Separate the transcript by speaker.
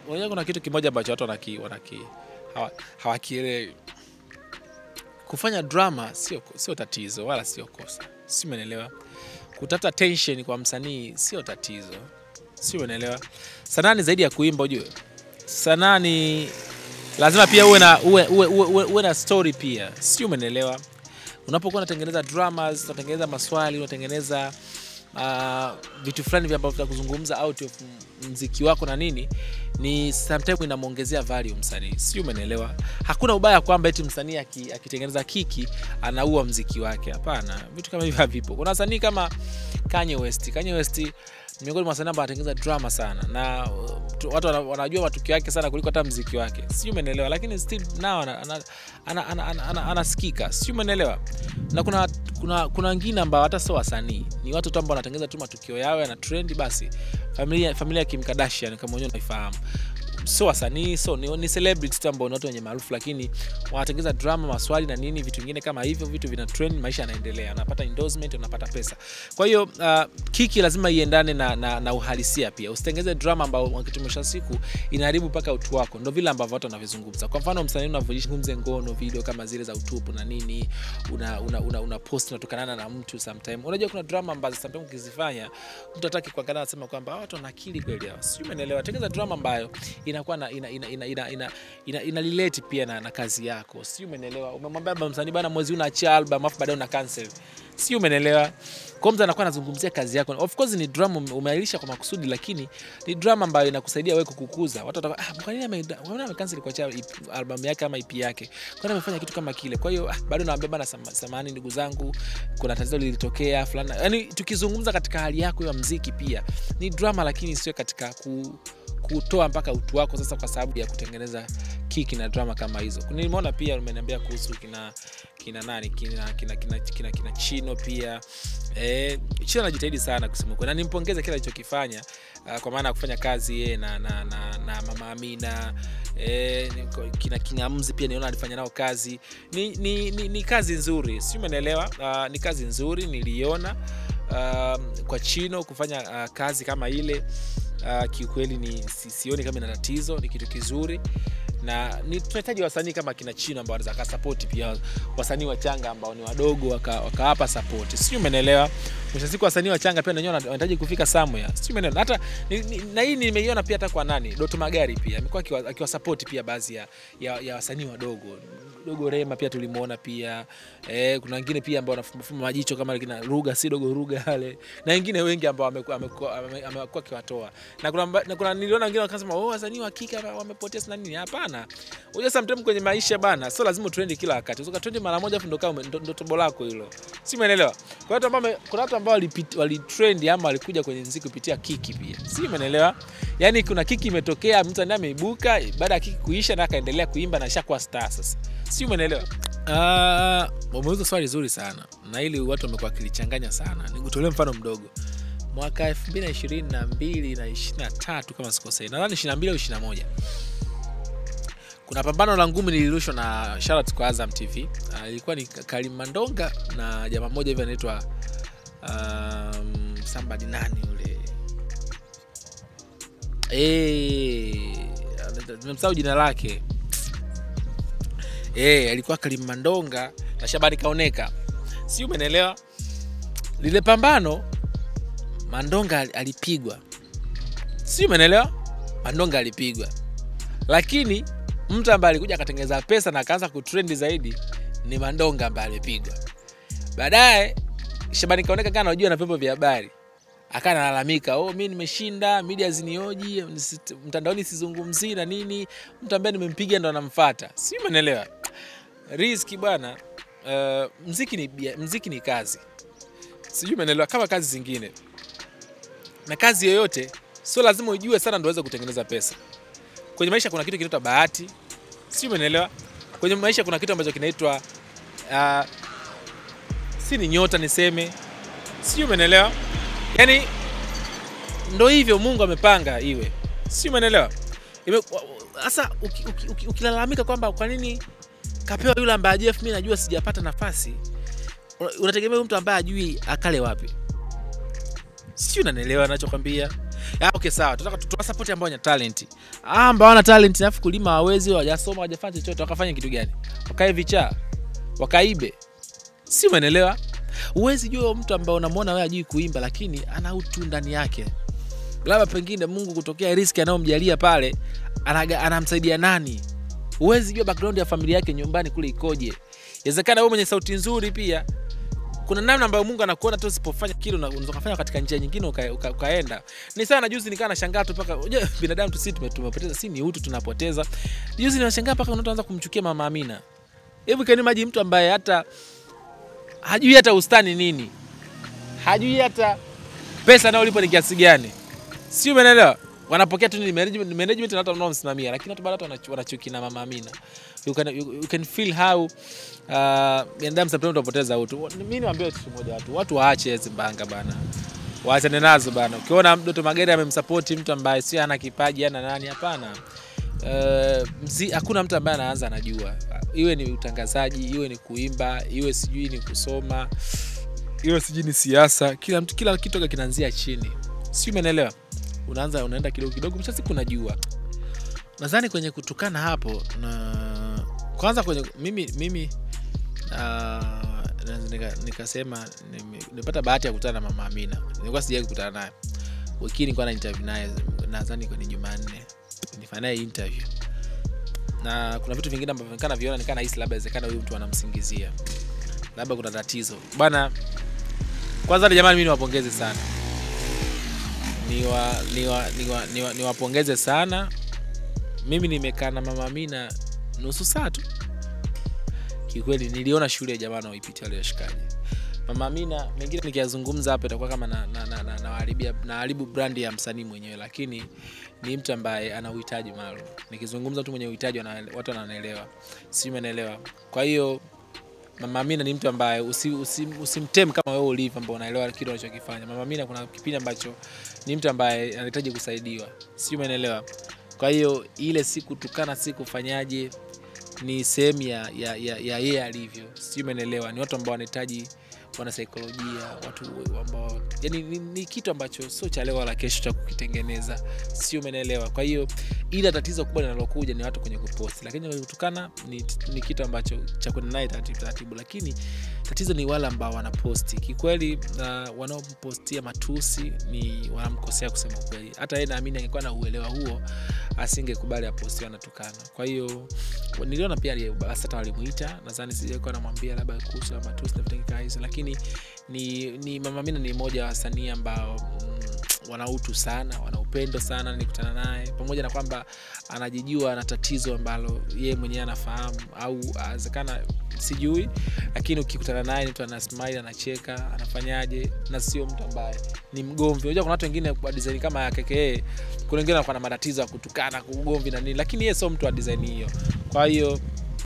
Speaker 1: Unajua kuna kitu kimoja ambacho watu hawakielewi. Kufanya drama sio tatizo wala sio kosa. Si umeelewa? Kutafuta tension kwa msanii sio tatizo. Si umeelewa? Sanaa ni zaidi ya kuimba ujue. Sanaa ni lazima pia uwe na story pia. Si umeelewa? Unapokuwa unatengeneza dramas, unatengeneza maswali, unatengeneza vitu fulani vya ambavyo kuzungumza out of muziki wako na nini, ni sometimes inamuongezea value msanii. Si umeelewa? Hakuna ubaya kwamba eti msanii akitengeneza kiki anaua muziki wake. Hapana, vitu kama hivyo havipo. Kuna wasanii kama Kanye West miongoni mwa wasanii ambao anatengeneza drama sana na watu wanajua matukio yake sana kuliko hata muziki wake. Si umeelewa? Lakini still now anasikika. Si umeelewa? Na kuna wengine ambao hata sio wasanii, ni watu tu ambao wanatengeneza tu matukio yao na trend basi. Familia ya Kim Kardashian kama unyo unaifahamu. Sio wasanii, ni celebrities tu ambao ni watu wenye maarufu, lakini wanatengeneza drama, maswali na nini, vitu vingine kama hivyo, vitu vina trend, maisha yanaendelea, anapata endorsement, anapata pesa. Kwa hiyo kiki lazima iendane na uhalisia pia. Usitengeze drama ambao wakitumisha siku inaharibu paka utu wako. Ndio vile ambavyo watu wanavizungumza. Kwa mfano msanii unavyojifunza ngono video kama zile za utupu na nini, una post unatokanana na mtu sometime. Unajua kuna drama ambazo sometimes ukizifanya mtu hataki kuangalia, anasema kwamba watu wana akili kweli hao. Si umeelewa? Tengeneza drama ambayo inakuwa ina relate pia na kazi yako. Si umeelewa? Umemwambia msanii bana mwezi unaachia album afu baadaye una cancel. Si umeelewa? Kwa mtu anakuwa anazungumzia kazi yako. Of course ni drama umeailisha kwa makusudi, lakini ni drama ambayo inakusaidia wewe kukukuza. Watu watakuwa kwa nini amecancel kuachia album yake ama EP yake? Kwa nini amefanya kitu kama kile? Kwa hiyo bado naambia bana, samahani ndugu zangu, kuna tatizo lilitokea fulani. Yaani tukizungumza katika hali yako ya muziki pia ni drama, lakini sio katika kutoa mpaka utu wako sasa kwa sababu ya kutengeneza kiki na drama kama hizo. Nimeona pia umeniambia kuhusu kina Chino pia. Chino anajitahidi sana kusema kweli. Na nimpongeze kila alichokifanya, kwa maana kufanya kazi yeye na Mama Amina. Kina Kingamzi pia niona alifanya nao kazi. Ni kazi nzuri. Si umeelewa? Ni kazi nzuri niliona kwa Chino kufanya kazi kama ile. Kiukweli sioni kama ina tatizo, ni kitu kizuri. Na tunahitaji wasanii kama kina Chino ambao wanaweza kusupport pia wasanii wachanga ambao ni wadogo wakawapa support. Si umeelewa? Mwisho siku wasanii wachanga pia wenyewe wanahitaji kufika somewhere. Si umeelewa? Hata na hii nimeiona pia hata kwa nani? Doto Magari pia amekuwa akiwasupport pia baadhi ya wasanii wadogo. Dogo Rema pia tulimuona pia. Kuna wengine pia ambao wanafumba majicho kama kina Ruga, si Dogo Ruga wale. Na wengine wengi ambao amekuwa kiwatoa. Na kuna niliona wengine wakasema wasanii wa kike wamepoteza na nini? Hapana. Unajua sometimes kwenye maisha bana, sio lazima trend kila wakati. Unaweza trend mara moja afu ndo tobo lako hilo. Si umeelewa? Kwa hiyo kuna watu ambao walitrend ama walikuja kwenye muziki kupitia kiki pia. Si umeelewa? Yaani kuna kiki imetokea, mtu ndiye ameibuka, baada ya kiki kuisha na akaendelea kuimba na shakuwa star sasa. Si umeelewa? Umeuliza swali zuri sana. Na ili watu wamekuwa kilichanganya sana. Nikutolee mfano mdogo. Mwaka 2022 na 23 kama sikosei. Nadhani 22 au 21. Kuna pambano la ngumi lilirushwa na Charlotte kwa Azam TV. Ilikuwa ni Karim Mandonga na jamaa mmoja hivi anaitwa somebody nani yule. Nimemsahau jina lake. Alikuwa Karim Mandonga na Shabani Kaoneka. Si umeelewa? Lile pambano Mandonga alipigwa. Si umeelewa? Mandonga alipigwa. Lakini mtu ambaye alikuja akatengeneza pesa na akaanza kutrend zaidi ni Mandonga ambaye alipigwa. Baadaye Shabani Kaoneka kana anajua na vyombo vya habari. Akana lalamika, mimi nimeshinda, media zinioji, mtandaoni sizungumzii na nini, mtu ambaye nimempiga ndo anamfuata. Si umeelewa? Riziki bwana, muziki ni kazi. Sijui umeelewa, kama kazi zingine. Na kazi yoyote sio lazima ujue sana ndio uweze kutengeneza pesa. Kwenye maisha kuna kitu kinaitwa bahati. Si umeelewa? Kwenye maisha kuna kitu ambacho kinaitwa si ni nyota niseme. Si umeelewa? Yaani ndio hivyo Mungu amepanga iwe. Si umeelewa? Sasa ukilalamika kwamba kwa nini kapewa yule ambaye Jeff mimi najua sijapata nafasi, unategemea mtu ambaye ajui akale wapi? Si unanielewa ninachokwambia? Okay sawa, tunataka tutoa support ambao wana talent. Ambao wana talent alafu kulima hawezi, hawajasoma, hawajafanya chochote, wakafanya kitu gani? Wakae vichaa, wakaibe. Si umeelewa? Uwezi jua mtu ambaye unamwona wewe hajui kuimba lakini ana utu ndani yake. Labda pengine Mungu kutokea riski anayomjalia pale, anamsaidia nani? Uwezi jua background ya familia yake nyumbani kule ikoje. Inawezekana wewe mwenye sauti nzuri pia kuna namna ambayo Mungu anakuona tu usipofanya kile unaweza kufanya katika njia nyingine ukaenda. Ni sana juzi nikaa nashangaa tu paka binadamu tu sisi tumepoteza, si ni utu tunapoteza. Juzi ninashangaa paka unaanza kumchukia Mama Amina. Hebu kani maji mtu ambaye hata hajui hata ustani nini. Hajui hata pesa nao lipo ni kiasi gani. Si umeelewa? Wanapokea tu ni management na watu wanaomsimamia, lakini watu bado wanachukia na Mama Amina. You can feel how binadamu sometimes tunapoteza utu. Mimi niwaambie kitu kimoja, watu waache hizo mbanga bana. Waachane nazo bana. Ukiona Doto Magere amemsupport mtu ambaye si ana kipaji ana nani, hapana. Hakuna mtu ambaye anaanza anajua. Iwe ni utangazaji, iwe ni kuimba, iwe sijui ni kusoma, iwe sijui ni siasa, kila kitu kinaanzia chini. Si umeelewa? Unaenda kidogo mwisho siku unajua. Nadhani kwenye kutukana hapo na kwanza kwenye mimi nikasema nimepata bahati ya kukutana na Mama Amina. Nilikuwa sijawahi kukutana naye. Wiki nilikuwa na interview naye, nadhani kwenye Jumanne. Nilifanya interview. Na kuna vitu vingine ambavyo nikana viona nikana hisi labda inawezekana huyu mtu anamsingizia. Labda kuna tatizo. Bwana kwanza jamani mimi niwapongeze sana. Niwapongeze sana. Mimi nimekaa na Mama Amina nusu saa tu. Kikweli niliona shule ya jamaa wanaoipitia wale washikaji. Mama Amina mengine nikiyazungumza hapa itakuwa kama na haribu brand ya msanii mwenyewe, lakini ni mtu ambaye ana uhitaji maalum. Nikizungumza tu mwenye uhitaji watu wanaelewa. Si umeelewa? Kwa hiyo Mama Amina ni mtu ambaye usimtem kama wewe ulivyo ambao unaelewa kile unachokifanya. Mama Amina kuna kipindi ambacho ni mtu ambaye anahitaji kusaidiwa. Si umeelewa? Kwa hiyo ile siku tukana siku fanyaje ni sehemu ya yeye alivyo. Si umeelewa? Ni watu ambao wanahitaji wana saikolojia, watu ambao yani ni kitu ambacho sio cha leo wala kesho cha kukitengeneza. Si umeelewa? Kwa hiyo ile tatizo kubwa linalokuja ni watu kwenye kupost, lakini kutukana ni kitu ambacho cha kwenda naye taratibu, lakini tatizo ni wale ambao wanaposti. Kikweli wanaopostia matusi ni wanamkosea kusema kweli. Hata yeye naamini angekuwa na uelewa huo asingekubali aposti anatukana. Kwa hiyo niliona pia hata walimuita, nadhani sijakuwa namwambia labda kuhusu matusi na vitu kama hizo, lakini ni Mama Amina ni mmoja wa wasanii ambao wana utu sana, wana upendo sana. Nilikutana naye pamoja na kwamba anajijua ana tatizo ambalo yeye mwenyewe anafahamu au awezekana sijui, lakini ukikutana naye mtu ana smile, anacheka, anafanyaje, na sio mtu ambaye ni mgomvi. Unajua kuna watu wengine kwa design kama yake yeye, kuna wengine wanakuwa na matatizo ya kutukana, kugomvi na nini, lakini yeye sio mtu wa design hiyo. Kwa hiyo